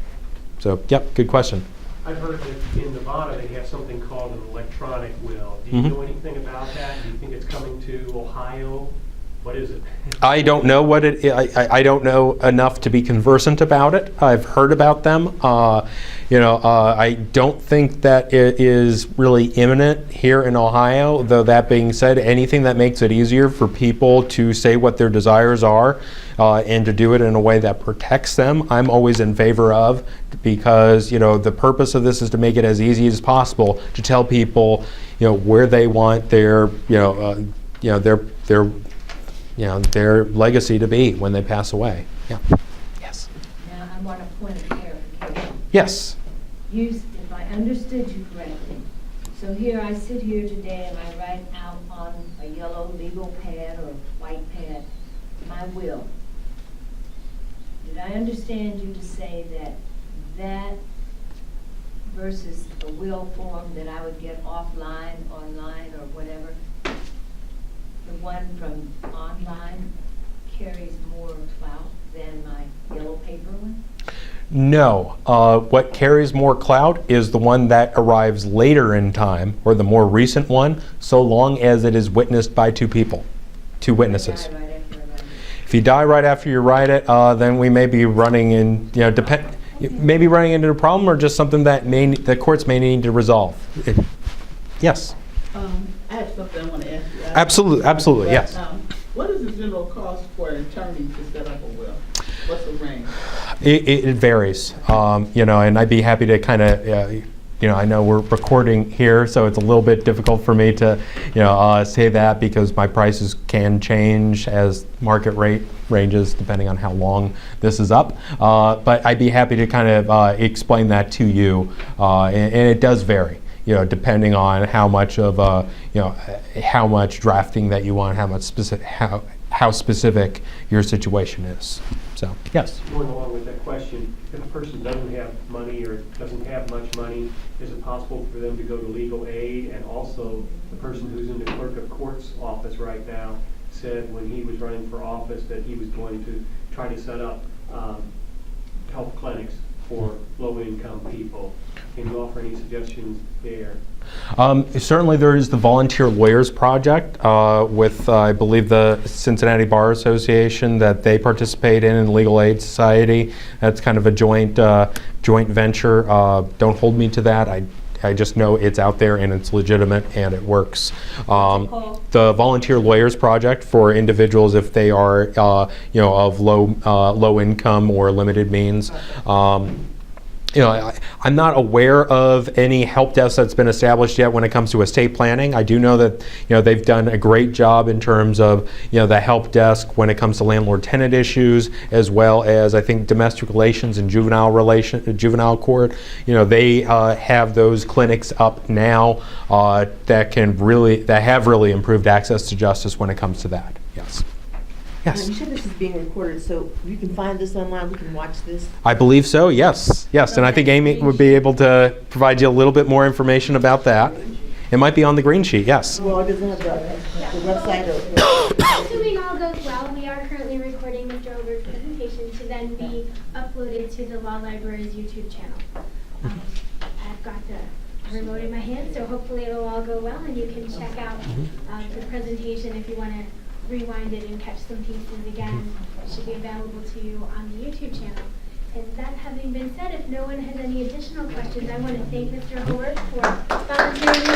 So, yep, good question. I've heard that in Nevada they have something called an electronic will. Do you know anything about that? Do you think it's coming to Ohio? What is it? I don't know what it is. I don't know enough to be conversant about it. I've heard about them. I don't think that it is really imminent here in Ohio, though that being said, anything that makes it easier for people to say what their desires are and to do it in a way that protects them, I'm always in favor of, because the purpose of this is to make it as easy as possible to tell people where they want their their legacy to be when they pass away. Yeah. Yes. Now, I want a point of clarification. Yes. If I understood you correctly, so here I sit here today and I write out on a yellow legal pad or white pad my will. Did I understand you to say that versus a will form that I would get offline, online, or whatever, the one from online carries more clout than my yellow paper one? No. What carries more clout is the one that arrives later in time, or the more recent one, so long as it is witnessed by two people, two witnesses. If you die right after you write it, then we may be running in, maybe running into a problem, or just something that the courts may need to resolve. Yes. I have something I want to ask you. Absolutely, yes. What is the general cost for an attorney to set up a will? What's the range? It varies, and I'd be happy to kind of, I know we're recording here, so it's a little bit difficult for me to, say that because my prices can change as market rate ranges depending on how long this is up. But I'd be happy to kind of explain that to you, and it does vary. Depending on how much of how much drafting that you want, how much specific, how specific your situation is. So, yes. Going along with that question, if a person doesn't have money or doesn't have much money, is it possible for them to go to legal aid? And also, the person who's in the clerk of court's office right now said when he was running for office that he was going to try to set up health clinics for low-income people. Can you offer any suggestions there? Certainly there is the Volunteer Lawyers Project with, I believe, the Cincinnati Bar Association that they participate in Legal Aid Society. That's kind of a joint venture. Don't hold me to that. I just know it's out there and it's legitimate and it works. The Volunteer Lawyers Project for individuals if they are, of low income or limited means. I'm not aware of any help desk that's been established yet when it comes to estate planning. I do know that they've done a great job in terms of the help desk when it comes to landlord-tenant issues, as well as I think domestic relations and juvenile court. They have those clinics up now that have really improved access to justice when it comes to that. Yes. Yes. You said this is being recorded, so you can find this online, we can watch this? I believe so, yes. Yes, and I think Amy would be able to provide you a little bit more information about that. It might be on the green sheet, yes. Well, it doesn't have the website or... Assuming all goes well, we are currently recording Mr. Hoberg's presentation to then be uploaded to the Law Library's YouTube channel. I've got the remote in my hand, so hopefully it'll all go well and you can check out the presentation if you want to rewind it and catch some pieces again. It should be available to you on the YouTube channel. And that having been said, if no one has any additional questions, I want to thank Mr. Hoberg for volunteering.